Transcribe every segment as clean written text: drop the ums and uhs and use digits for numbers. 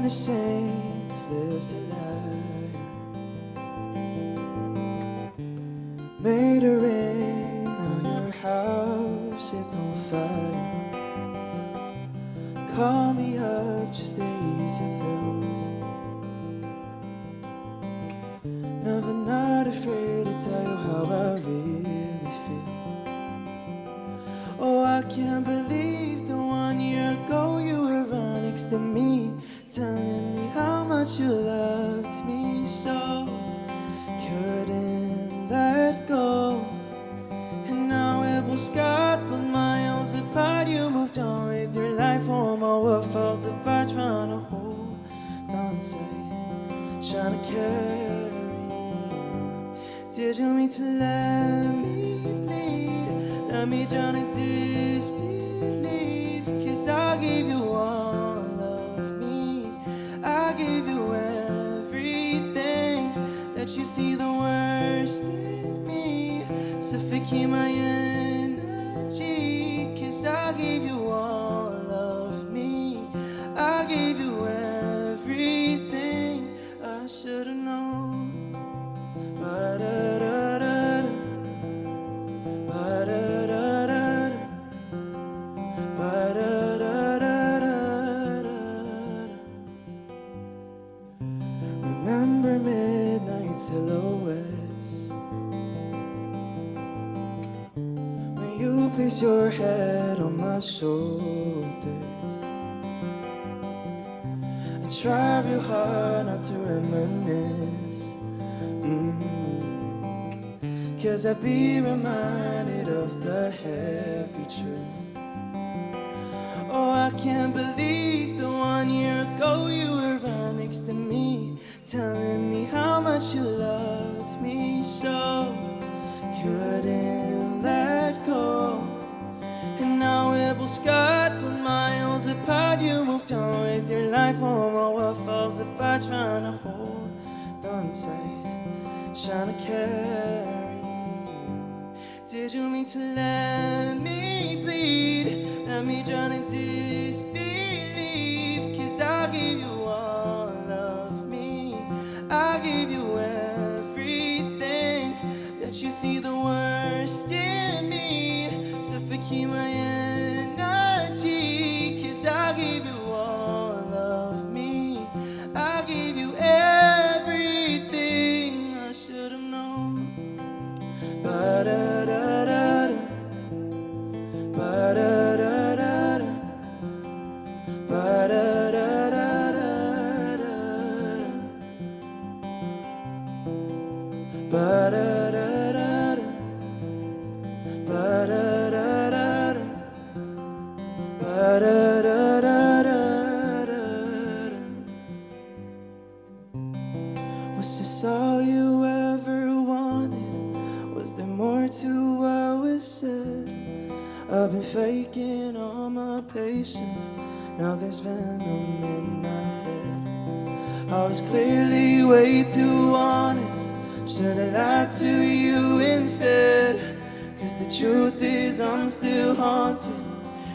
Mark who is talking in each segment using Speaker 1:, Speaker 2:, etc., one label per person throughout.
Speaker 1: a saint, lived a life, made a rain, now your house, it's on fire. Call me up just to ease your throes. Never not afraid to tell you how I really feel. Oh, I can't believe that 1 year ago you were right next to me, telling me how much you loved me so. Couldn't let go. And now we're both scarred but miles apart. You moved on with your life, oh my world falls apart. Trying to hold on tight, trying to carry on. Did you mean to let me bleed? Let me drown in disbelief. Cause I gave you all of me, I gave you everything. Let you see the worst in me, suffocate my energy. Cause I gave you all of me, I gave you everything. I should've known. Ba-da-da-da-da, ba-da-da-da-da, ba-da-da-da-da-da. Remember midnight silhouettes, when you place your head on my shoulders. I try real hard not to reminisce, cause I'd be reminded of the heavy truth. Oh, I can't believe that 1 year ago you were right next to me, telling me how much you loved me so. Couldn't let go. And now we're both scarred but miles apart. You moved on with your life, oh my world falls apart. Trying to hold on tight, trying to carry on. Did you mean to let me bleed? Let me drown in disbelief. Cause I gave you all of me, I gave you everything. Let you see the worst in me, suffocate my energy. Cause I gave you all of me, I gave you everything. I should've known. Ba-da-da-da-da, ba-da-da-da-da, ba-da-da-da-da-da, ba-da-da-da-da, ba-da-da-da-da, ba-da-da-da-da-da. Was this all you ever wanted? Was there more to what was said? I've been faking all my patience, now there's venom in my head. I was clearly way too honest, should've lied to you instead. Cause the truth is I'm still haunted,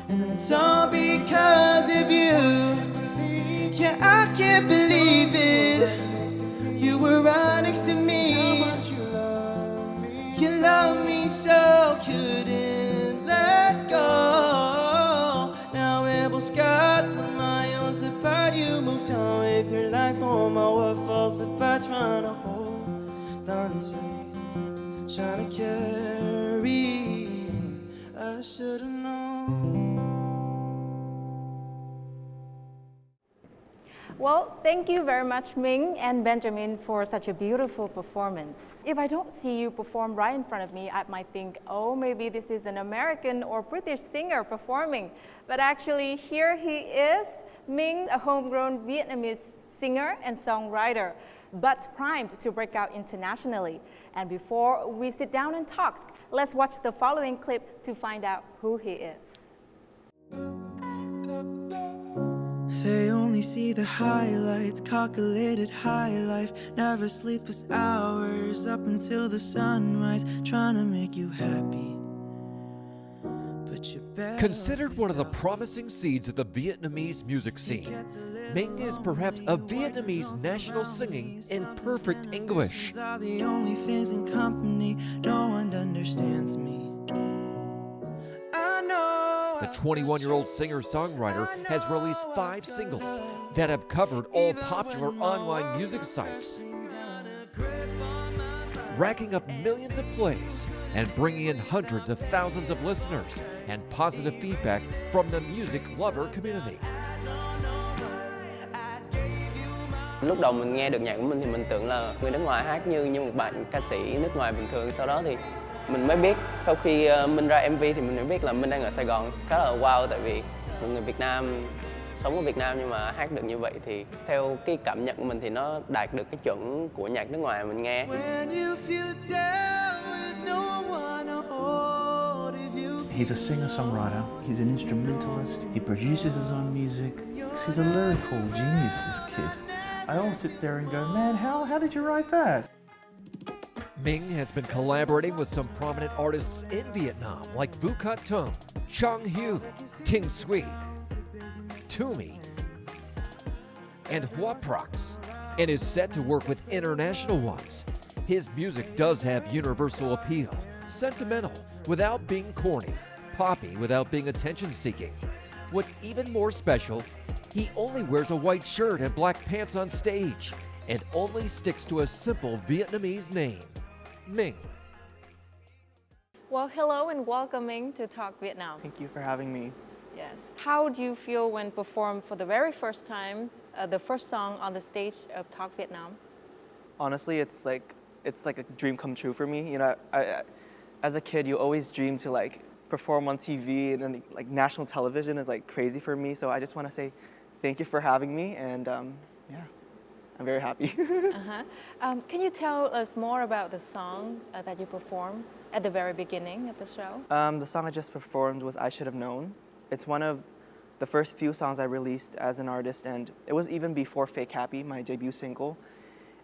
Speaker 1: and it's all because of you. Yeah, I can't believe it, you were right next to me. You love me so, couldn't let go. Now we're both scarred but miles apart. You moved on with your life, oh my world falls apart. Trying to hold on tight, trying to carry on. I should've known.
Speaker 2: Well, thank you very much, Minh and Benjamin, for such a beautiful performance. If I don't see you perform right in front of me, I might think, oh, maybe this is an American or British singer performing. But actually, here he is, Minh, a homegrown Vietnamese singer and songwriter, but primed to break out internationally. And before we sit down and talk, let's watch the following clip to find out who he is.
Speaker 1: They only see the highlights, calculated high life. Never sleepless hours up until the sunrise, trying to make you happy. But you better
Speaker 3: Considered one of the promising seeds of the Vietnamese music scene, Ming is perhaps a Vietnamese national singing in perfect English.
Speaker 1: Are the only things in company. No one understands me. I know.
Speaker 3: The 21-year-old singer-songwriter has released 5 singles that have covered all popular online music sites, racking up millions of plays and bringing in hundreds of thousands of listeners and positive feedback from the music lover community.
Speaker 4: Lúc đầu mình nghe được nhạc của mình thì mình tưởng là người nước ngoài hát như một bạn ca sĩ nước ngoài bình thường. Sau đó thì mình mới biết, sau khi mình ra MV thì mình mới biết là mình đang ở Sài Gòn. Khá là wow, tại vì một người Việt Nam sống ở Việt Nam nhưng mà hát được như vậy thì theo cái cảm nhận của mình thì nó đạt được cái chuẩn của nhạc nước ngoài mình nghe.
Speaker 5: He's a singer-songwriter, he's an instrumentalist, he produces his own music. He's a lyrical genius, this kid. I always sit there and go, man, how did you write that?
Speaker 3: Ming has been collaborating with some prominent artists in Vietnam like Vu Cát Thông, Chang Hu, Ting Sui, Tumi, and Hoa Prox, and is set to work with international ones. His music does have universal appeal, sentimental without being corny, poppy without being attention-seeking. What's even more special, he only wears a white shirt and black pants on stage and only sticks to a simple Vietnamese name, Ming.
Speaker 2: Well, hello and welcome Ming to Talk Vietnam.
Speaker 6: Thank you for having me.
Speaker 2: Yes. How do you feel when performed for the very first time, the first song on the stage of Talk Vietnam?
Speaker 6: Honestly, it's like a dream come true for me. You know, I as a kid, you always dream to like perform on TV, and then like national television is like crazy for me. So I just want to say thank you for having me, and yeah, I'm very happy.
Speaker 2: Can you tell us more about the song that you performed at the very beginning of the show?
Speaker 6: The song I just performed was I Should Have Known. It's one of the first few songs I released as an artist, and it was even before Fake Happy, my debut single.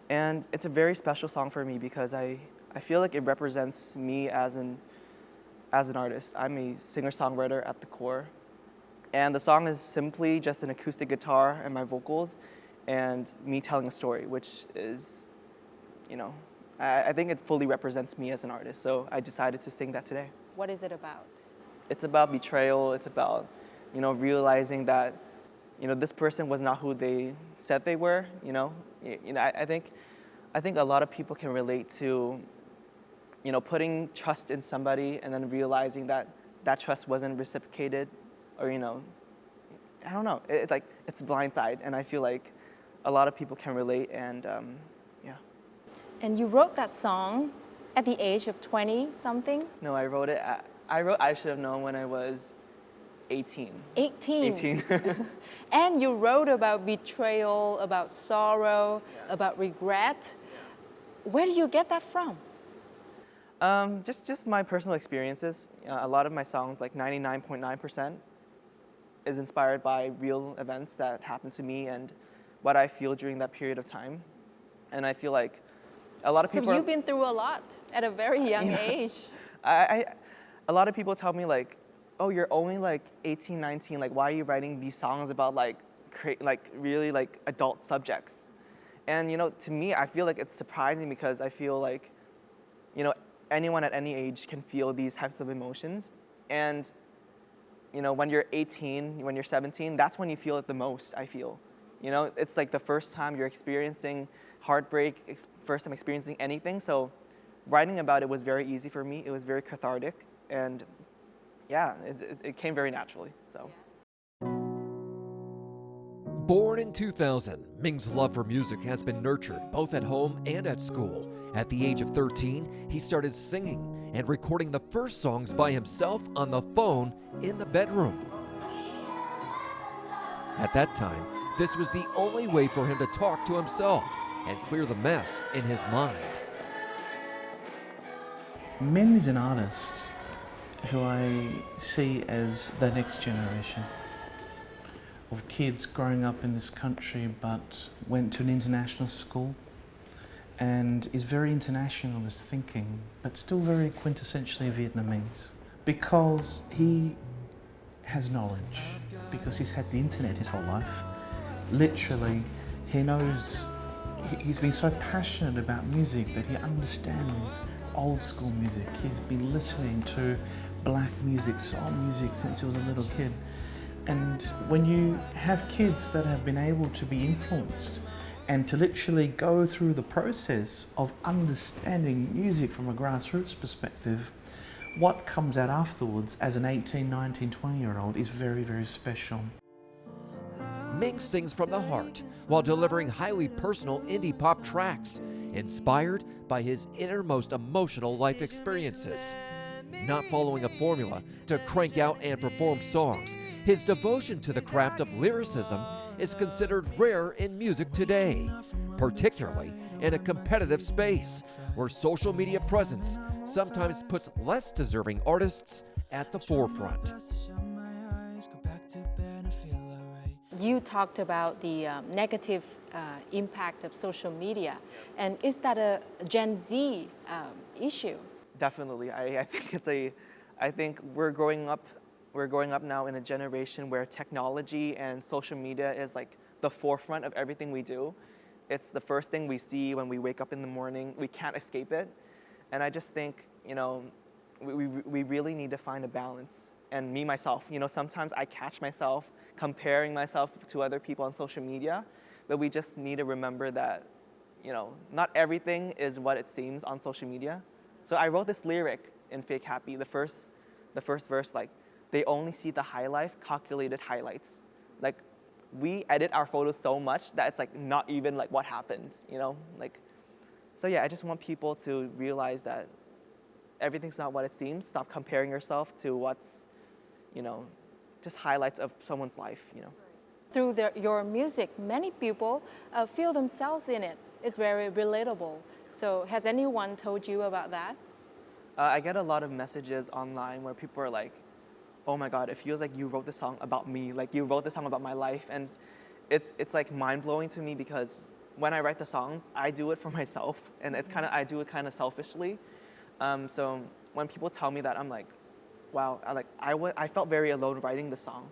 Speaker 6: And it's a very special song for me because I feel like it represents me as an artist. I'm a singer-songwriter at the core. And the song is simply just an acoustic guitar and my vocals and me telling a story, which is, you know, I think it fully represents me as an artist. So I decided to sing that today.
Speaker 2: What is it about?
Speaker 6: It's about betrayal. It's about, you know, realizing that, you know, this person was not who they said they were. You know, I think a lot of people can relate to, you know, putting trust in somebody and then realizing that that trust wasn't reciprocated, or, you know, I don't know. It's blindside, and I feel like a lot of people can relate, and yeah.
Speaker 2: And you wrote that song at the age of 20-something?
Speaker 6: No, I wrote I Should Have Known when I was 18.
Speaker 2: 18. And you wrote about betrayal, about sorrow, about regret. Where did you get that from?
Speaker 6: Just my personal experiences. A lot of my songs, like 99.9%, is inspired by real events that happened to me and what I feel during that period of time. And I feel like a lot of people.
Speaker 2: So you've been through a lot at a very young age.
Speaker 6: A lot of people tell me like, oh, you're only like 18, 19. Like, why are you writing these songs about like really like adult subjects? And, you know, to me, I feel like it's surprising because I feel like, you know, anyone at any age can feel these types of emotions. And, you know, when you're 18, when you're 17, that's when you feel it the most, I feel. You know, it's like the first time you're experiencing heartbreak, first time experiencing anything. So writing about it was very easy for me. It was very cathartic. And yeah, it came very naturally, so.
Speaker 3: Born in 2000, Ming's love for music has been nurtured both at home and at school. At the age of 13, he started singing and recording the first songs by himself on the phone in the bedroom. At that time, this was the only way for him to talk to himself and clear the mess in his mind.
Speaker 5: Min is an artist who I see as the next generation of kids growing up in this country but went to an international school and is very international in his thinking but still very quintessentially Vietnamese because he has knowledge, because he's had the internet his whole life. literally, he knows, he's been so passionate about music that he understands old school music. He's been listening to black music, soul music since he was a little kid. And when you have kids that have been able to be influenced and to literally go through the process of understanding music from a grassroots perspective, what comes out afterwards as an 18, 19, 20-year-old is very, very special.
Speaker 3: MINH sings from the heart while delivering highly personal indie pop tracks, inspired by his innermost emotional life experiences. Not following a formula to crank out and perform songs, his devotion to the craft of lyricism is considered rare in music today, particularly in a competitive space where social media presence sometimes puts less deserving artists at the forefront.
Speaker 2: You talked about the negative impact of social media, and is that a Gen Z issue?
Speaker 6: Definitely, I think I think we're growing up now in a generation where technology and social media is like the forefront of everything we do. It's the first thing we see when we wake up in the morning. We can't escape it, and I just think, you know, we really need to find a balance. And me myself, you know, sometimes I catch myself comparing myself to other people on social media, but we just need to remember that, you know, not everything is what it seems on social media. So I wrote this lyric in Fake Happy, the first verse, like, they only see the high life, calculated highlights. Like, we edit our photos so much that it's like not even like what happened, you know? Like, so yeah, I just want people to realize that everything's not what it seems. Stop comparing yourself to what's, you know, just highlights of someone's life, you know.
Speaker 2: Through your music, many people feel themselves in it. It's very relatable. So has anyone told you about that?
Speaker 6: I get a lot of messages online where people are like, oh my God, it feels like you wrote this song about me, like you wrote this song about my life. And it's like mind-blowing to me because when I write the songs, I do it for myself, and it's kind of, I do it kind of selfishly. So when people tell me that, I'm like, wow, I felt very alone writing the song.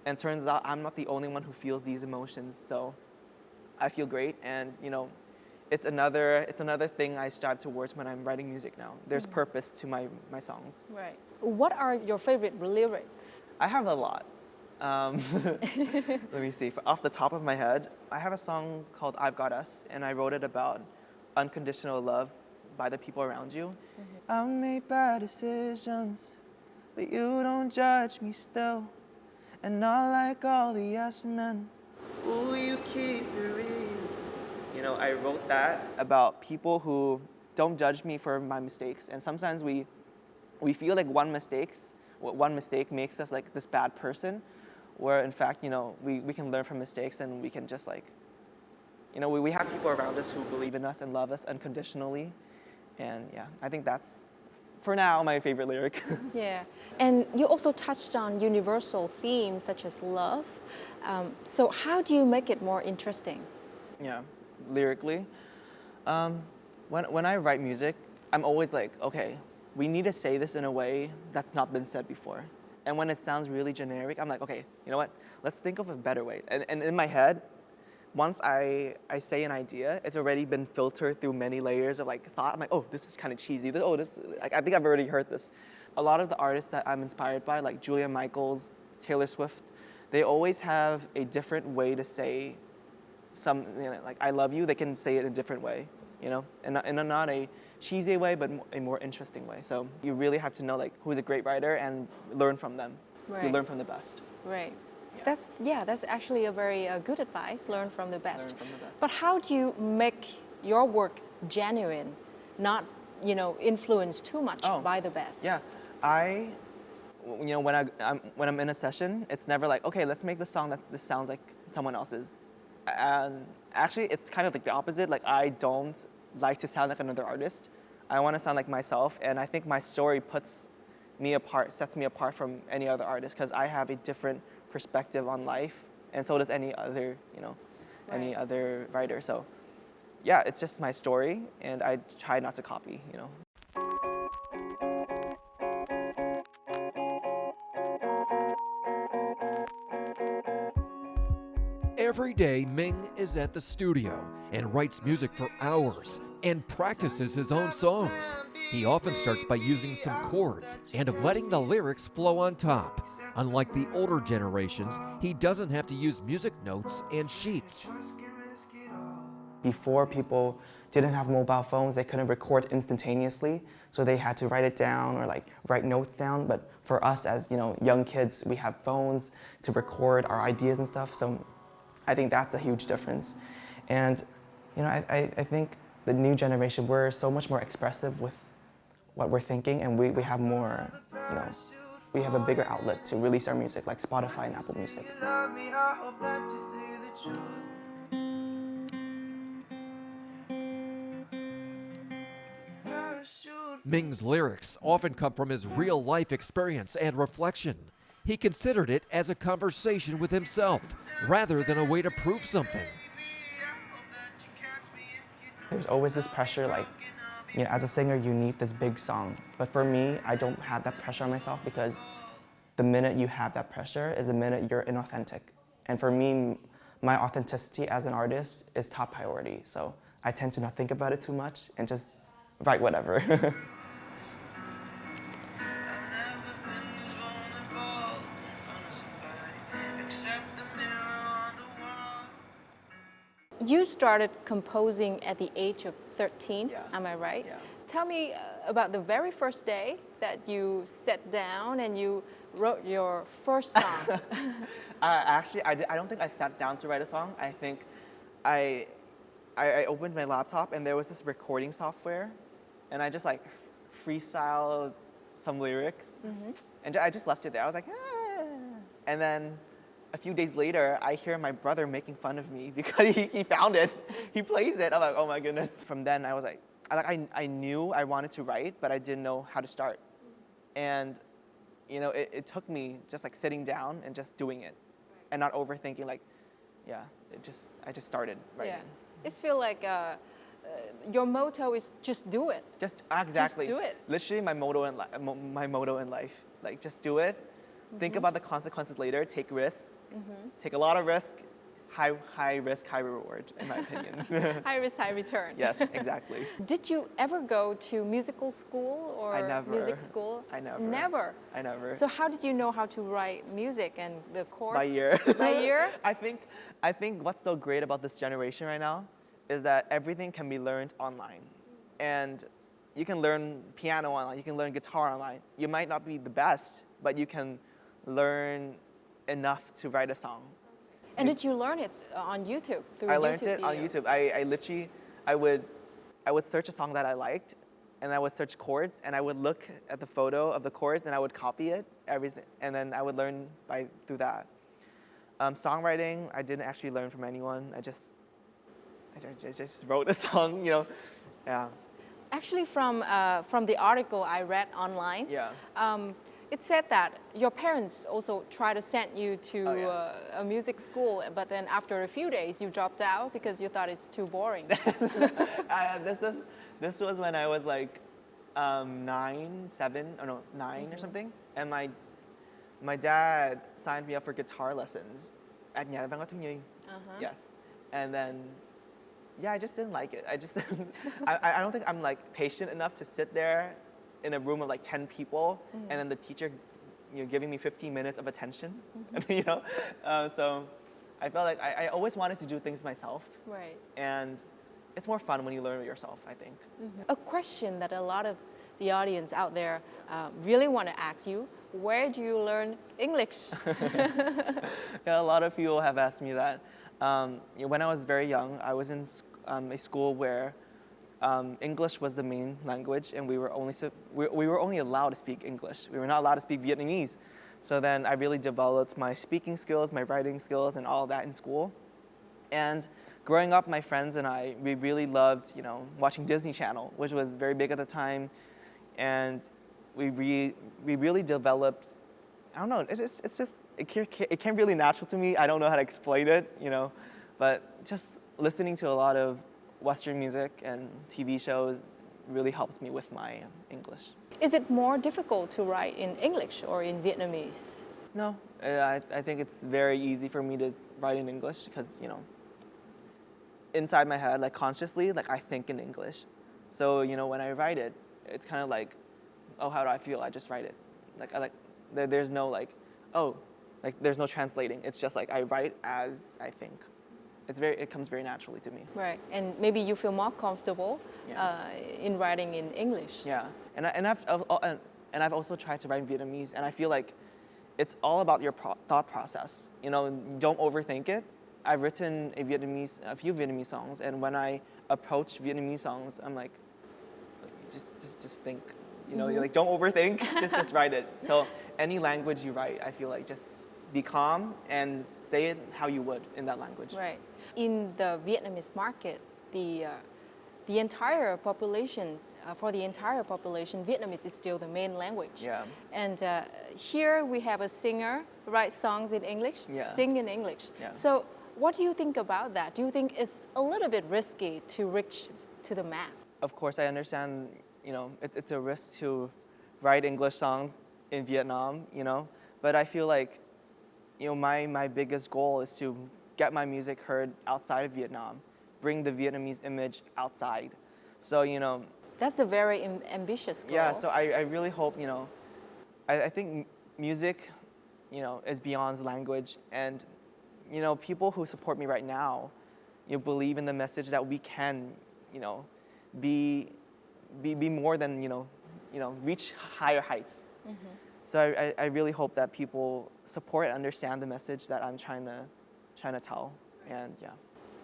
Speaker 6: And turns out I'm not the only one who feels these emotions, so I feel great. And you know, it's another thing I strive towards when I'm writing music now. There's purpose to my songs.
Speaker 2: Right. What are your favorite lyrics?
Speaker 6: I have a lot. Let me see. Off the top of my head, I have a song called I've Got Us, and I wrote it about unconditional love by the people around you. I'll make bad decisions, but you don't judge me still. And not like all the yes men. Ooh, you keep it real. You know, I wrote that about people who don't judge me for my mistakes. And sometimes we feel like one mistake makes us like this bad person, where in fact, you know, we can learn from mistakes, and we can just like, you know, we have people around us who believe in us and love us unconditionally. And yeah, I think that's, for now, my favorite lyric.
Speaker 2: Yeah, and you also touched on universal themes such as love. So how do you make it more interesting?
Speaker 6: Yeah, lyrically. When I write music, I'm always like, okay, we need to say this in a way that's not been said before. And when it sounds really generic, I'm like, okay, you know what? Let's think of a better way. And in my head, once I say an idea, it's already been filtered through many layers of like thought. I'm like, oh, this is kind of cheesy. Like, I think I've already heard this. A lot of the artists that I'm inspired by, like Julia Michaels, Taylor Swift, they always have a different way to say some, you know, like I love you. They can say it in a different way, you know, and not a cheesy way, but a more interesting way. So you really have to know like who's a great writer and learn from them.
Speaker 2: Right.
Speaker 6: You learn from the best.
Speaker 2: Right. That's actually a very good advice. Learn from the best.
Speaker 6: Learn from the best.
Speaker 2: But how do you make your work genuine, not, you know, influenced too much by the best?
Speaker 6: Yeah, you know, when I'm in a session, it's never like, okay, let's make the song this sounds like someone else's. And actually, it's kind of like the opposite. Like, I don't like to sound like another artist. I want to sound like myself, and I think my story sets me apart from any other artist, because I have a different perspective on life, and so does any other, you know, any other writer. So yeah, it's just my story, and I try not to copy, you know.
Speaker 3: Every day, Ming is at the studio and writes music for hours and practices his own songs. He often starts by using some chords and letting the lyrics flow on top. Unlike the older generations, he doesn't have to use music notes and sheets.
Speaker 6: Before, people didn't have mobile phones, they couldn't record instantaneously, so they had to write it down or like write notes down. But for us as young kids, we have phones to record our ideas and stuff, so I think that's a huge difference. And I think the new generation, we're so much more expressive with what we're thinking, and we have more, we have a bigger outlet to release our music, like Spotify and Apple Music.
Speaker 3: Ming's lyrics often come from his real-life experience and reflection. He considered it as a conversation with himself, rather than a way to prove something.
Speaker 6: There's always this pressure, like, as a singer, you need this big song. But for me, I don't have that pressure on myself, because the minute you have that pressure is the minute you're inauthentic. And for me, my authenticity as an artist is top priority. So I tend to not think about it too much and just write whatever.
Speaker 2: You started composing at the age of 13,
Speaker 6: Yeah.
Speaker 2: am I right?
Speaker 6: Yeah.
Speaker 2: Tell me about the very first day that you sat down and you wrote your first song.
Speaker 6: Actually, I don't think I sat down to write a song. I think I opened my laptop and there was this recording software, and I just like freestyled some lyrics, and I just left it there. I was like, ah. And then a few days later, I hear my brother making fun of me because he found it. He plays it. I'm like, oh my goodness. From then, I was like, I knew I wanted to write, but I didn't know how to start. And it took me just like sitting down and just doing it, and not overthinking. Like, yeah, I just started writing.
Speaker 2: Yeah, it feels like your motto is just do it.
Speaker 6: Just exactly.
Speaker 2: Just do it.
Speaker 6: Literally, my motto in life, like just do it. Think about the consequences later. Take risks. Take a lot of risk. High risk, high reward, in my opinion.
Speaker 2: High risk, high return.
Speaker 6: Yes, exactly.
Speaker 2: Did you ever go to musical school or
Speaker 6: I never.
Speaker 2: music school?
Speaker 6: I never.
Speaker 2: Never?
Speaker 6: I never.
Speaker 2: So how did you know how to write music and the chords?
Speaker 6: By ear.
Speaker 2: By ear?
Speaker 6: I think what's so great about this generation right now is that everything can be learned online. And you can learn piano online, you can learn guitar online. You might not be the best, but you can learn enough to write a song.
Speaker 2: And did you learn it on YouTube? Through
Speaker 6: I learned
Speaker 2: YouTube
Speaker 6: it on
Speaker 2: videos?
Speaker 6: YouTube. I literally, I would search a song that I liked, and I would search chords, and I would look at the photo of the chords, and I would copy it, and then I would learn through that. Songwriting, I didn't actually learn from anyone. I just wrote a song, yeah.
Speaker 2: Actually, from the article I read online,
Speaker 6: Yeah.
Speaker 2: It said that your parents also tried to send you to a music school, but then after a few days you dropped out because you thought it's too boring.
Speaker 6: This was when I was like 9 or something, and my dad signed me up for guitar lessons at Nhà Văn Hóa Thiếu Nhi. Yes, and then I just didn't like it. I don't think I'm like patient enough to sit there in a room of like 10 people, and then the teacher, giving me 15 minutes of attention, so I felt like I always wanted to do things myself.
Speaker 2: Right.
Speaker 6: And it's more fun when you learn it yourself, I think.
Speaker 2: A question that a lot of the audience out there really want to ask you: where do you learn English?
Speaker 6: Yeah, a lot of people have asked me that. When I was very young, I was in a school where English was the main language, and we were only allowed to speak English. We were not allowed to speak Vietnamese. So then I really developed my speaking skills, my writing skills, and all of that in school. And growing up, my friends and we really loved, watching Disney Channel, which was very big at the time. And we really developed, I don't know, it's just, it came really natural to me. I don't know how to explain it, but just listening to a lot of Western music and TV shows really helped me with my English.
Speaker 2: Is it more difficult to write in English or in Vietnamese?
Speaker 6: No, I think it's very easy for me to write in English because, inside my head, like consciously, like I think in English. So, when I write it, it's kind of like, oh, how do I feel? I just write it. There's no there's no translating. It's just like I write as I think. It comes very naturally to me.
Speaker 2: Right, and maybe you feel more comfortable in writing in English.
Speaker 6: Yeah, and I've also tried to write in Vietnamese, and I feel like it's all about your thought process. Don't overthink it. I've written a few Vietnamese songs, and when I approach Vietnamese songs, I'm like just think. You're like, don't overthink. just write it. So any language you write, I feel like just be calm and say it how you would in that language.
Speaker 2: Right. In the Vietnamese market, the entire population, for the entire population, Vietnamese is still the main language.
Speaker 6: Yeah.
Speaker 2: And here we have a singer write songs in English, sing in English.
Speaker 6: Yeah.
Speaker 2: So what do you think about that? Do you think it's a little bit risky to reach to the mass?
Speaker 6: Of course, I understand, it's a risk to write English songs in Vietnam, but I feel like, my biggest goal is to get my music heard outside of Vietnam, bring the Vietnamese image outside. So,
Speaker 2: That's a very ambitious goal.
Speaker 6: Yeah, so I really hope, I think music, is beyond language. And, people who support me right now, believe in the message that we can, be more than, reach higher heights. Mm-hmm. So I really hope that people support and understand the message that I'm trying to tell. And yeah.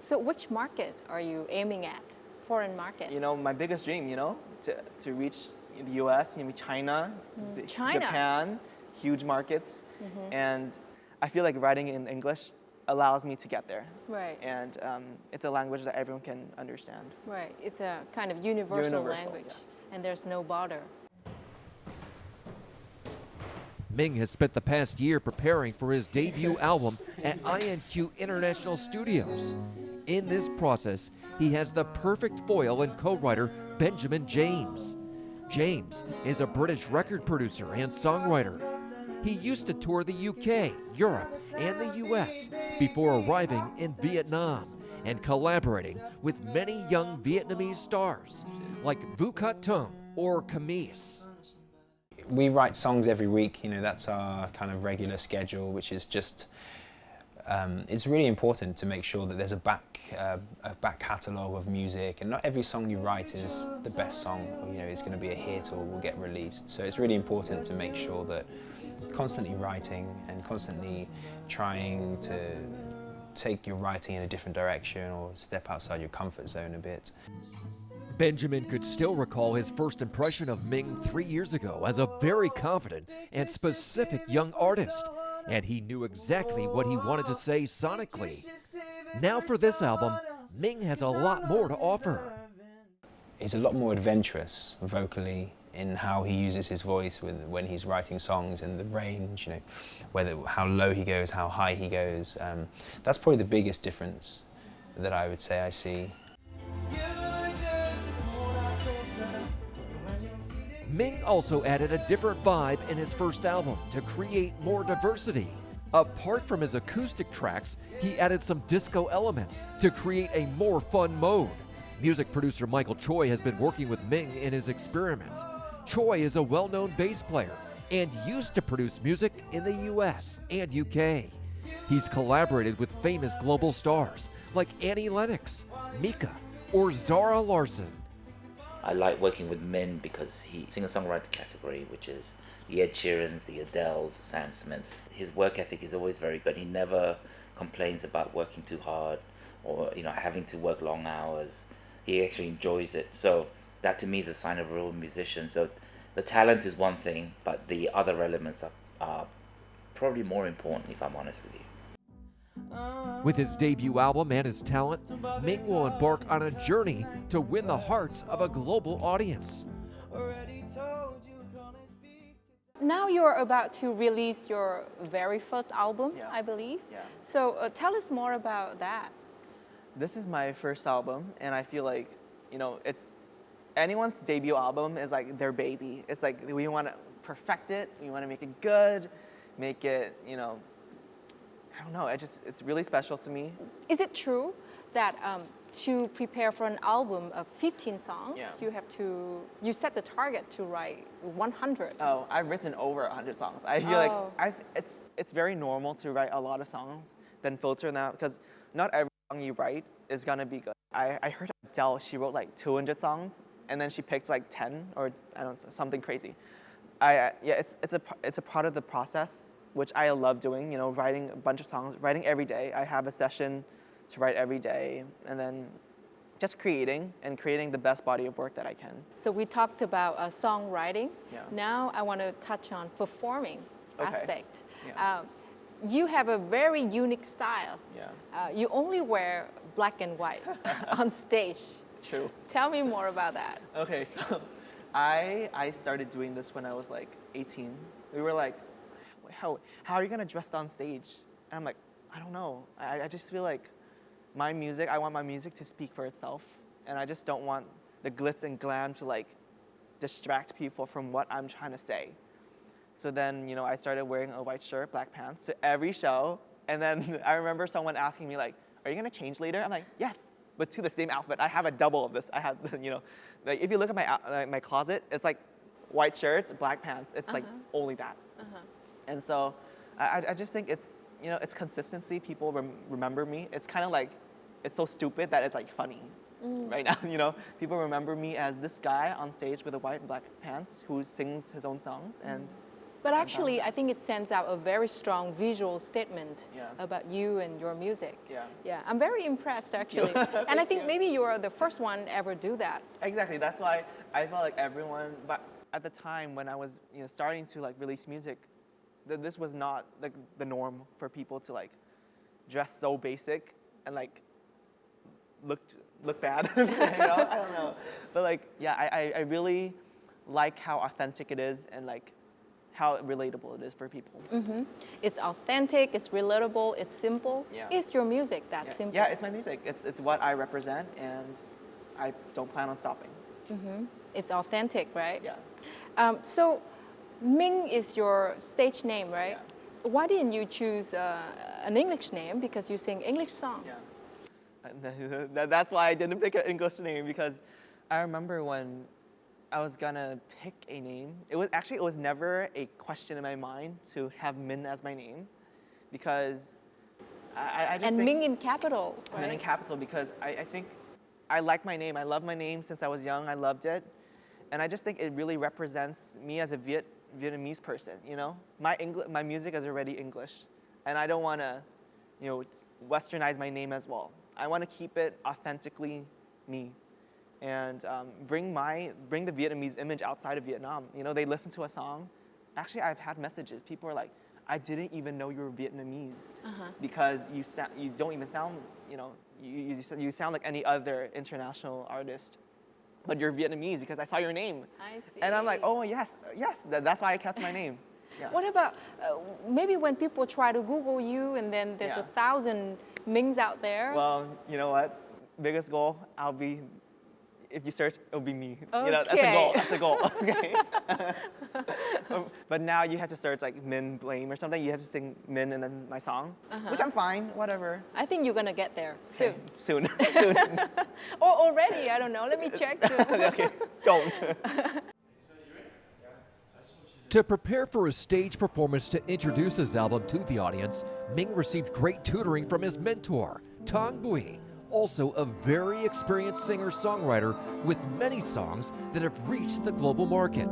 Speaker 2: So which market are you aiming at? Foreign market?
Speaker 6: My biggest dream, to reach the US, China, Japan, huge markets. Mm-hmm. And I feel like writing in English allows me to get there.
Speaker 2: Right.
Speaker 6: And it's a language that everyone can understand.
Speaker 2: Right. It's a kind of universal language.
Speaker 6: Yes.
Speaker 2: And there's no border.
Speaker 3: Ming has spent the past year preparing for his debut album at INQ International Studios. In this process, he has the perfect foil and co-writer Benjamin James. James is a British record producer and songwriter. He used to tour the UK, Europe, and the US before arriving in Vietnam and collaborating with many young Vietnamese stars like Thông or Camise.
Speaker 7: We write songs every week, that's our kind of regular schedule, which is just, it's really important to make sure that there's a back catalogue of music, and not every song you write is the best song, is going to be a hit or will get released. So it's really important to make sure that constantly writing and constantly trying to take your writing in a different direction or step outside your comfort zone a bit.
Speaker 3: Benjamin could still recall his first impression of Ming 3 years ago as a very confident and specific young artist, and he knew exactly what he wanted to say sonically. Now for this album, Ming has a lot more to offer.
Speaker 7: He's a lot more adventurous vocally in how he uses his voice when he's writing songs, and the range, how low he goes, how high he goes. That's probably the biggest difference that I would say I see.
Speaker 3: Ming also added a different vibe in his first album to create more diversity. Apart from his acoustic tracks, he added some disco elements to create a more fun mode. Music producer Michael Choi has been working with Ming in his experiment. Choi is a well-known bass player and used to produce music in the US and UK. He's collaborated with famous global stars like Annie Lennox, Mika, or Zara Larsson.
Speaker 8: I like working with men because he singer-songwriter category, which is the Ed Sheerans, the Adeles, the Sam Smiths. His work ethic is always very good. He never complains about working too hard or having to work long hours. He actually enjoys it. So that to me is a sign of a real musician. So the talent is one thing, but the other elements are probably more important, if I'm honest with you.
Speaker 3: With his debut album and his talent, Ming will embark on a journey to win the hearts of a global audience.
Speaker 2: Now you're about to release your very first album, I believe.
Speaker 6: Yeah.
Speaker 2: So tell us more about that.
Speaker 6: This is my first album, and I feel like, it's anyone's debut album is like their baby. It's like we want to perfect it, we want to make it good, make it, you know, I don't know, it's really special to me.
Speaker 2: Is it true that to prepare for an album of 15 songs, you set the target to write 100?
Speaker 6: Oh, I've written over 100 songs. I feel like it's very normal to write a lot of songs, then filter them out, because not every song you write is gonna be good. I heard Adele, she wrote like 200 songs, and then she picked like 10 or I don't know, something crazy. It's a part of the process, which I love doing. You know, writing a bunch of songs, writing every day. I have a session to write every day, and then just creating the best body of work that I can.
Speaker 2: So we talked about songwriting.
Speaker 6: Yeah.
Speaker 2: Now I want to touch on performing aspect.
Speaker 6: Yeah.
Speaker 2: You have a very unique style.
Speaker 6: Yeah.
Speaker 2: You only wear black and white on stage.
Speaker 6: True.
Speaker 2: Tell me more about that.
Speaker 6: Okay, so I started doing this when I was like 18. We were like, how are you gonna dress on stage? And I'm like, I don't know. I just feel like my music, I want my music to speak for itself. And I just don't want the glitz and glam to like distract people from what I'm trying to say. So then, you know, I started wearing a white shirt, black pants to every show. And then I remember someone asking me like, are you gonna change later? I'm like, yes, but to the same outfit. I have a double of this. I have, you know, like if you look at my closet, it's like white shirts, black pants. It's like only that. And so I just think it's, you know, it's consistency. People remember me. It's kind of like, it's so stupid that it's like funny right now, you know. People remember me as this guy on stage with the white and black pants who sings his own songs.
Speaker 2: But actually, I think it sends out a very strong visual statement
Speaker 6: Yeah.
Speaker 2: about you and your music.
Speaker 6: Yeah.
Speaker 2: Yeah, I'm very impressed actually. And I think maybe you are the first one ever do that.
Speaker 6: Exactly. That's why I felt like everyone, but at the time when I was, you know, starting to like release music, this was not like the norm for people to like dress so basic and like look bad. You know? I don't know. But like, yeah, I really like how authentic it is and like how relatable it is for people.
Speaker 2: It's authentic, it's relatable, it's simple.
Speaker 6: Yeah.
Speaker 2: It's your music that
Speaker 6: Yeah.
Speaker 2: simple.
Speaker 6: Yeah, it's my music. It's what I represent, and I don't plan on stopping.
Speaker 2: It's authentic, right?
Speaker 6: Yeah.
Speaker 2: So Minh is your stage name, right?
Speaker 6: Yeah.
Speaker 2: Why didn't you choose an English name? Because you sing English songs.
Speaker 6: Yeah. That's why I didn't pick an English name, because I remember when I was gonna pick a name, it was never a question in my mind to have Minh as my name, because I just
Speaker 2: And
Speaker 6: think
Speaker 2: Minh in capital, right?
Speaker 6: Minh in capital, because I think I like my name. I love my name since I was young. I loved it, and I just think it really represents me as a Vietnamese person. You know, my music is already English, and I don't want to, you know, westernize my name as well. I want to keep it authentically me, and bring the Vietnamese image outside of Vietnam. You know, they listen to a song. Actually, I've had messages. People are like, I didn't even know you were Vietnamese because you don't even sound, you know, you sound like any other international artist, but you're Vietnamese because I saw your name.
Speaker 2: I see.
Speaker 6: And I'm like, oh yes, that's why I kept my name. Yeah.
Speaker 2: What about maybe when people try to Google you and then there's 1,000 Minhs out there?
Speaker 6: Well, you know what? Biggest goal, if you search, it'll be me. You know,
Speaker 2: Okay.
Speaker 6: that's a goal. Okay. But now you have to search like Minh Blame or something. You have to sing Minh and then my song, which I'm fine, whatever.
Speaker 2: I think you're gonna get there soon.
Speaker 6: Soon.
Speaker 2: Or already, I don't know. Let me check.
Speaker 6: Okay, don't.
Speaker 3: To prepare for a stage performance to introduce his album to the audience, Minh received great tutoring from his mentor, Thang Bui, also a very experienced singer-songwriter with many songs that have reached the global market.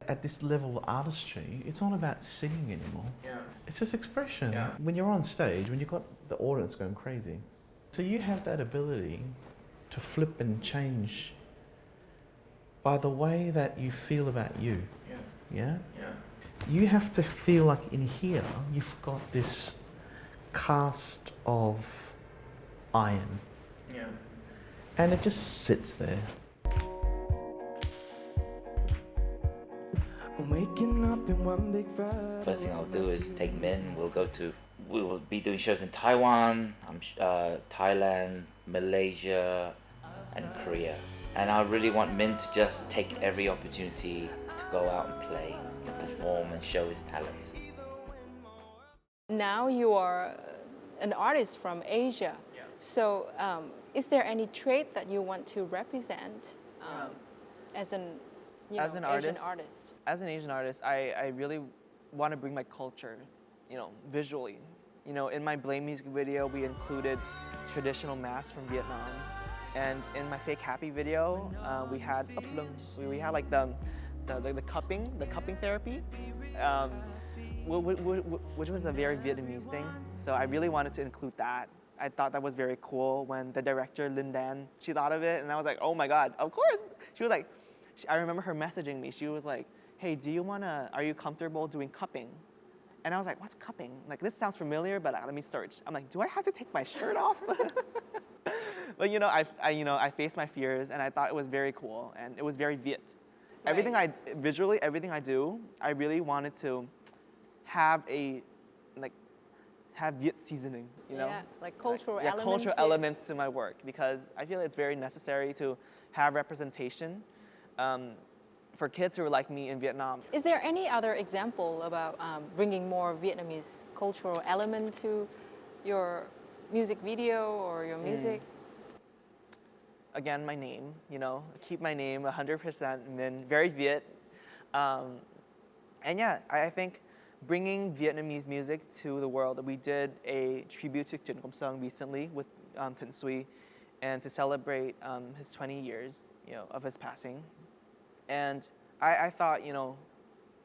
Speaker 5: At this level of artistry, it's not about singing anymore.
Speaker 6: Yeah.
Speaker 5: It's just expression.
Speaker 6: Yeah.
Speaker 5: When you're on stage, when you've got the audience going crazy, so you have that ability to flip and change by the way that you feel about you. Yeah? You have to feel like in here, you've got this cast of iron.
Speaker 6: Yeah.
Speaker 5: And it just sits there.
Speaker 1: I'm waking up in one big Friday.
Speaker 8: First thing I'll do is take Minh. We will be doing shows in Taiwan, Thailand, Malaysia, and Korea. And I really want Minh to just take every opportunity to go out and play. perform and show his talent.
Speaker 2: Now you are an artist from Asia. So is there any trait that you want to represent as an Asian artist?
Speaker 6: As an Asian artist, I really want to bring my culture, visually. In my Blame music video, we included traditional masks from Vietnam. And in my Fake Happy video, we had like the cupping therapy, which was a very Vietnamese thing. So I really wanted to include that. I thought that was very cool when the director, Linh Dan, she thought of it, and I was like, oh my God, of course. She was like, I remember her messaging me. She was like, hey, are you comfortable doing cupping? And I was like, what's cupping? Like, this sounds familiar, but let me search. I'm like, do I have to take my shirt off? But I faced my fears, and I thought it was very cool, and it was very Viet. Right. Everything I do, I really wanted to have Viet seasoning,
Speaker 2: Yeah, like cultural elements.
Speaker 6: Cultural elements to my work, because I feel it's very necessary to have representation for kids who are like me in Vietnam.
Speaker 2: Is there any other example about bringing more Vietnamese cultural element to your music video or your music?
Speaker 6: Again, my name, keep my name 100% Minh, very Viet. And yeah, I think bringing Vietnamese music to the world. We did a tribute to Trần Công Sơn recently with Thịnh Suy, and to celebrate his 20 years, of his passing. And I thought,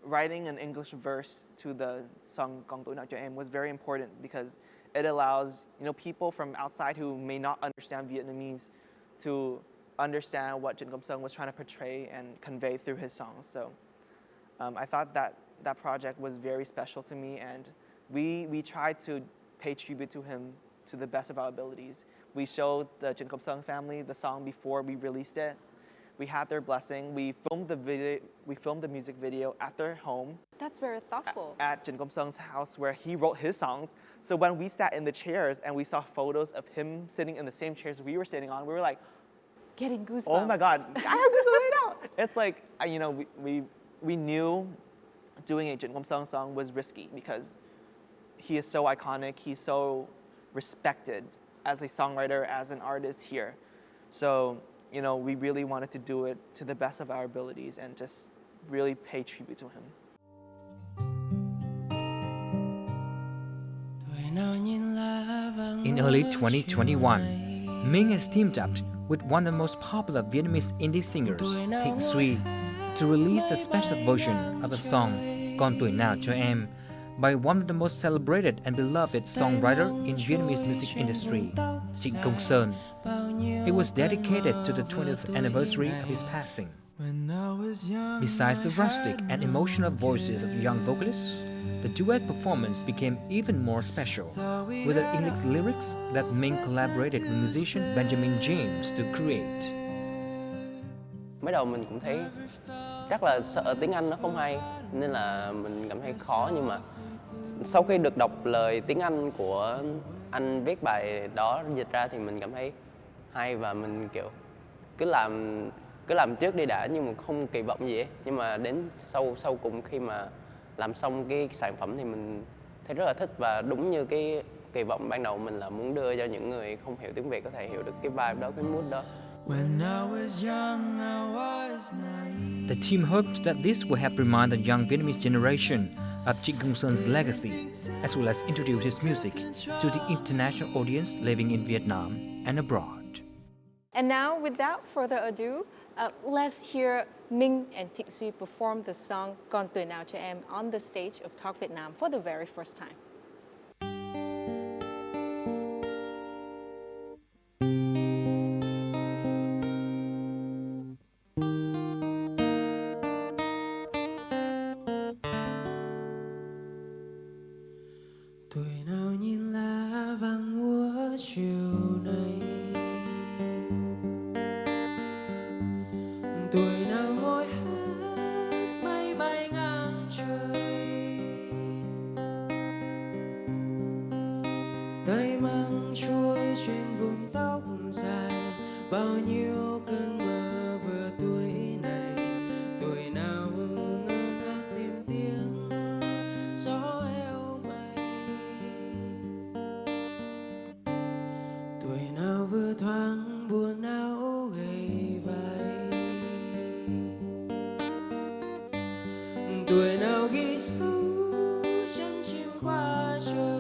Speaker 6: writing an English verse to the song Con Tuổi Nào Cho Em was very important, because it allows, people from outside who may not understand Vietnamese to understand what Trần Công Sơn was trying to portray and convey through his songs. So I thought that project was very special to me, and we tried to pay tribute to him to the best of our abilities. We showed the Trần Công Sơn family the song before we released it. We had their blessing. We filmed the music video at their home.
Speaker 2: That's very thoughtful.
Speaker 6: At Trần Công Sơn house, where he wrote his songs. So when we sat in the chairs and we saw photos of him sitting in the same chairs we were sitting on, we were like,
Speaker 2: getting goosebumps.
Speaker 6: Oh my God, I have goosebumps right now. It's like, we knew doing a Trần Công Sơn song was risky, because he is so iconic. He's so respected as a songwriter, as an artist here. So, we really wanted to do it to the best of our abilities and just really pay tribute to him.
Speaker 9: In early 2021, Minh has teamed up with one of the most popular Vietnamese indie singers, Thịnh Suy, to release the special version of the song Con Tuổi Nào Cho Em by one of the most celebrated and beloved songwriter in Vietnamese music industry, Trần Công Sơn. It was dedicated to the 20th anniversary of his passing. Besides the rustic and emotional voices of young vocalists, the duet performance became even more special, with the English lyrics that Minh collaborated with musician Benjamin James to create.
Speaker 4: Mới đầu mình cũng thấy chắc là sợ tiếng Anh nó không hay, nên là mình cảm thấy khó, nhưng mà sau khi được đọc lời tiếng Anh của anh viết bài đó dịch ra thì mình cảm thấy hay, và mình kiểu cứ làm trước đi đã, nhưng mà không kỳ vọng gì ấy. Nhưng mà đến sau cùng khi mà làm xong cái sản phẩm thì mình thấy rất là thích, và đúng như cái kỳ vọng ban đầu mình là muốn đưa cho những người không hiểu tiếng Việt có thể hiểu được cái vibe đó, cái mood đó.
Speaker 9: The team hopes that this will help remind the young Vietnamese generation of Trần Công Sơn legacy, as well as introduce his music to the international audience living in Vietnam and abroad.
Speaker 2: And now, without further ado, let's hear Minh and Thịnh Suy perform the song Con Tuổi Nào Cho Em on the stage of Talk Vietnam for the very first time.
Speaker 1: Tuổi nào nhìn lá vàng úa chiều nay, tuổi nào ngồi hát mây bay ngang trời, tay mang trôi trên vùng tóc dài, bao nhiêu cơn mơ vừa tuổi này, tuổi nào ngơ ngác tìm tuổi nào ghi dấu chân chim qua trời.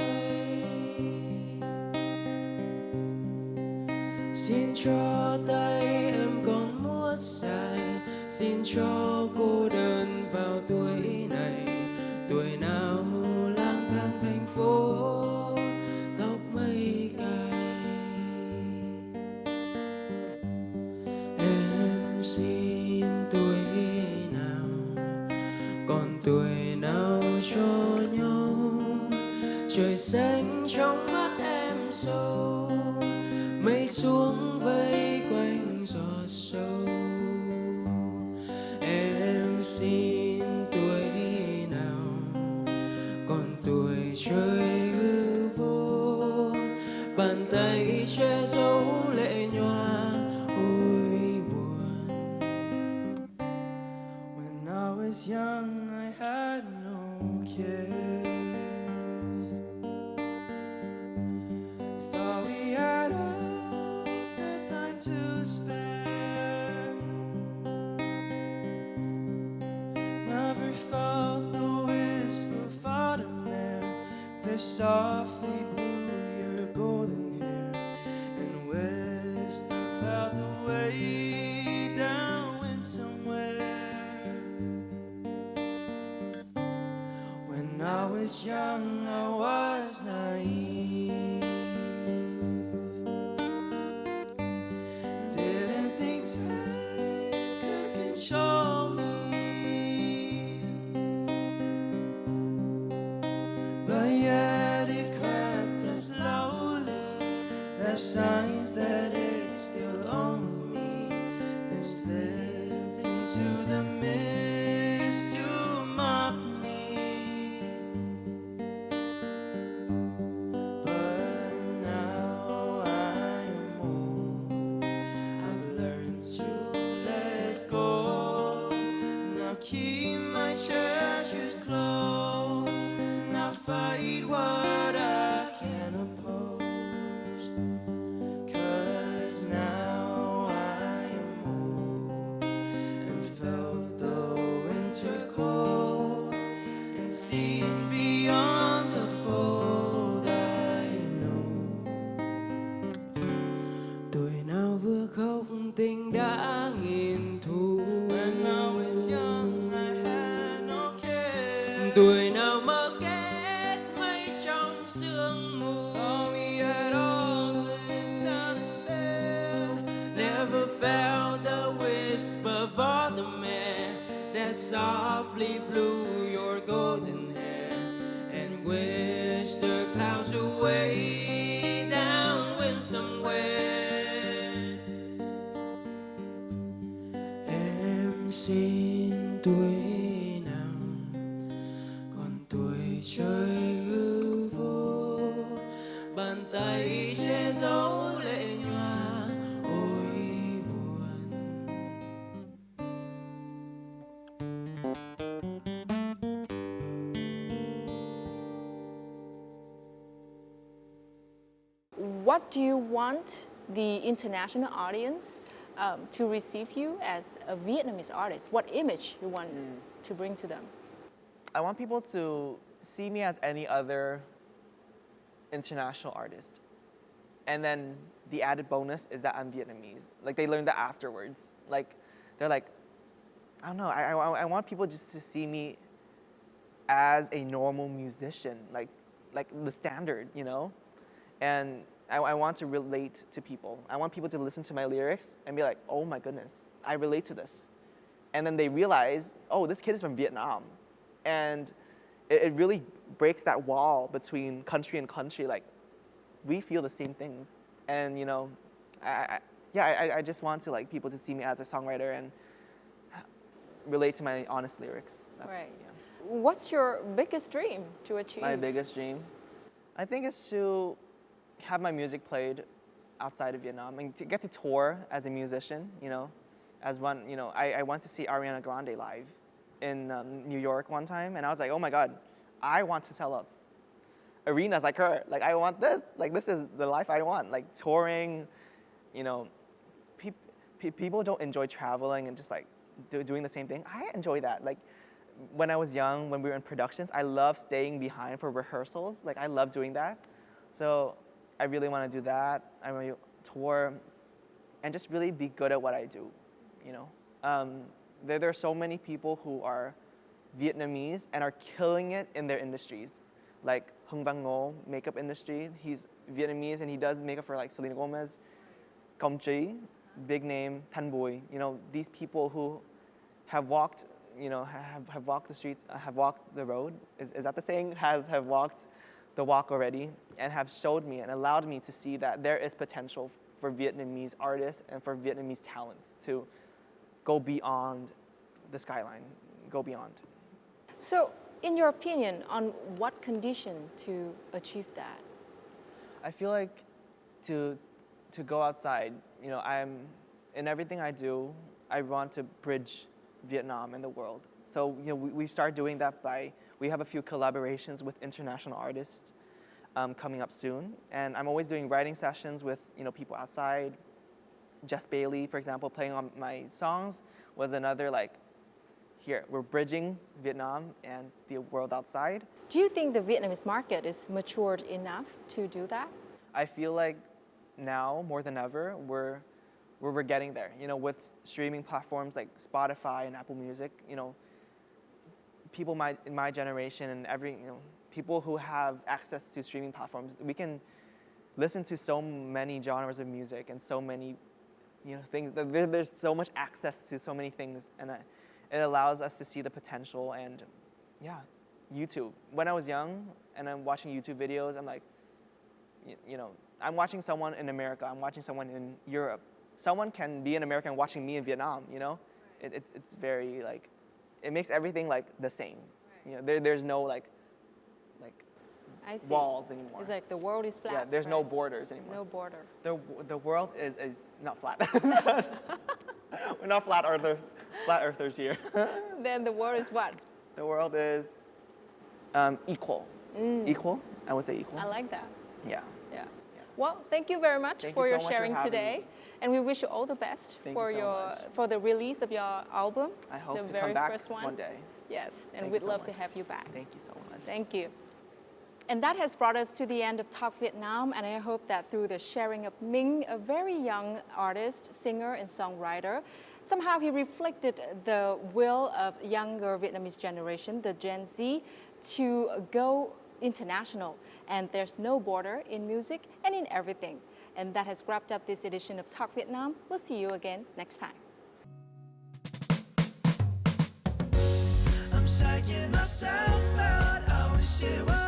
Speaker 1: Xin cho tay em còn muốt dài, xin cho cô đơn vào tuổi này, tuổi nào lang thang thành phố tóc mây cài. Em xin tuổi nào, còn tuổi nào cho nhau, trời xanh trong mắt em sâu, mây xuống vây quanh giọt sâu. Em xin tuổi nào, còn tuổi trời hư vô, bàn tay che giấu lệ nhòa ôi buồn. When I was young I had no cares, thought we had all the time to spare, never felt the wisp of autumn air that softly blew your golden hair and whisked the clouds away down somewhere. When I was young I was naive, didn't think time could control me, but yet it crept up slowly, left signs that it still owns me, then slipped into the mist to mock me. But now I am old, I've learned to let go, now keep my treasures close, not fight what I can't oppose. 'Cause now I am old and felt the winter cold and seen beyond the fold. I know tuổi nào vừa khóc tình đã nghìn thu. When I was young I had no care, tuổi nào mơ kết mây trong sương mù. Thought we had all the time to spare, never felt the wisp of autumn air that softly blew your golden hair and wished the clouds away downwind somewhere. Em xin tuổi nào, còn tuổi trời hư vô, bàn tay che giấu lệ nhòa ôi buồn.
Speaker 2: What do you want the international audience to receive you as a Vietnamese artist? What image you want to bring to them?
Speaker 6: I want people to see me as any other international artist. And then the added bonus is that I'm Vietnamese. Like they learn that afterwards. Like they're like, I don't know, I want people just to see me as a normal musician, like the standard, you know? And I want to relate to people. I want people to listen to my lyrics and be like, oh my goodness, I relate to this. And then they realize, oh, this kid is from Vietnam. And it really breaks that wall between country and country. Like, we feel the same things. And, you know, I just want to, like, people to see me as a songwriter and relate to my honest lyrics.
Speaker 2: Right.
Speaker 6: Yeah.
Speaker 2: What's your biggest dream to achieve?
Speaker 6: My biggest dream? I think it's to have my music played outside of Vietnam and to get to tour as a musician, you know. As one, you know, I went to see Ariana Grande live in New York one time, and I was like, oh my God, I want to sell out arenas like her. Like, I want this. Like, this is the life I want. Like, touring, you know, people don't enjoy traveling and just like doing the same thing. I enjoy that. Like, when I was young, when we were in productions, I loved staying behind for rehearsals. Like, I love doing that. So I really want to do that. I want to tour and just really be good at what I do, you know. There are so many people who are Vietnamese and are killing it in their industries. Like Hung Bang Ngo, makeup industry, he's Vietnamese and he does makeup for like Selena Gomez. Công Trí, big name, Thanh Bùi, you know, these people who have walked, you know, have walked the streets, have walked the road, is that the saying? Have walked the walk already, and have showed me and allowed me to see that there is potential for Vietnamese artists and for Vietnamese talents to go beyond the skyline, go beyond.
Speaker 2: So, in your opinion, on what condition to achieve that?
Speaker 6: I feel like to go outside, you know, in everything I do, I want to bridge Vietnam and the world. So, you know, we start doing that we have a few collaborations with international artists coming up soon. And I'm always doing writing sessions with, you know, people outside. Jess Bailey, for example, playing on my songs was another, like, here, we're bridging Vietnam and the world outside.
Speaker 2: Do you think the Vietnamese market is matured enough to do that?
Speaker 6: I feel like now, more than ever, we're getting there. You know, with streaming platforms like Spotify and Apple Music, you know, people in my generation and people who have access to streaming platforms, we can listen to so many genres of music and so many, you know, things. There's so much access to so many things, and it allows us to see the potential. And yeah, YouTube. When I was young and I'm watching YouTube videos, I'm like, you know, I'm watching someone in America, I'm watching someone in Europe. Someone can be in America and watching me in Vietnam, you know? It's very, like, it makes everything, like, the same. You know, there's no, like
Speaker 2: I see.
Speaker 6: walls anymore.
Speaker 2: It's like the world is flat.
Speaker 6: Yeah, there's no
Speaker 2: right?
Speaker 6: borders anymore.
Speaker 2: No border.
Speaker 6: The world is not flat. We're not flat earthers here.
Speaker 2: Then the world is what?
Speaker 6: The world is equal. Equal? I would say equal.
Speaker 2: I like that.
Speaker 6: Yeah.
Speaker 2: Yeah. Well, thank you very much
Speaker 6: Thank
Speaker 2: for
Speaker 6: you
Speaker 2: your
Speaker 6: so much for
Speaker 2: sharing
Speaker 6: having
Speaker 2: today.
Speaker 6: me.
Speaker 2: And we wish you all the best
Speaker 6: Thank
Speaker 2: for
Speaker 6: you so much.
Speaker 2: for the release of your album.
Speaker 6: I hope
Speaker 2: the
Speaker 6: to
Speaker 2: very
Speaker 6: come back
Speaker 2: first one.
Speaker 6: one day.
Speaker 2: Yes, and
Speaker 6: Thank
Speaker 2: we'd
Speaker 6: you so
Speaker 2: love to
Speaker 6: much.
Speaker 2: have you back.
Speaker 6: Thank you so much.
Speaker 2: Thank you. And that has brought us to the end of Talk Vietnam, and I hope that through the sharing of Minh, a very young artist, singer, and songwriter, somehow he reflected the will of younger Vietnamese generation, the Gen Z, to go international. And there's no border in music and in everything. And that has wrapped up this edition of Talk Vietnam. We'll see you again next time.
Speaker 1: I'm psyching myself out. I wish it was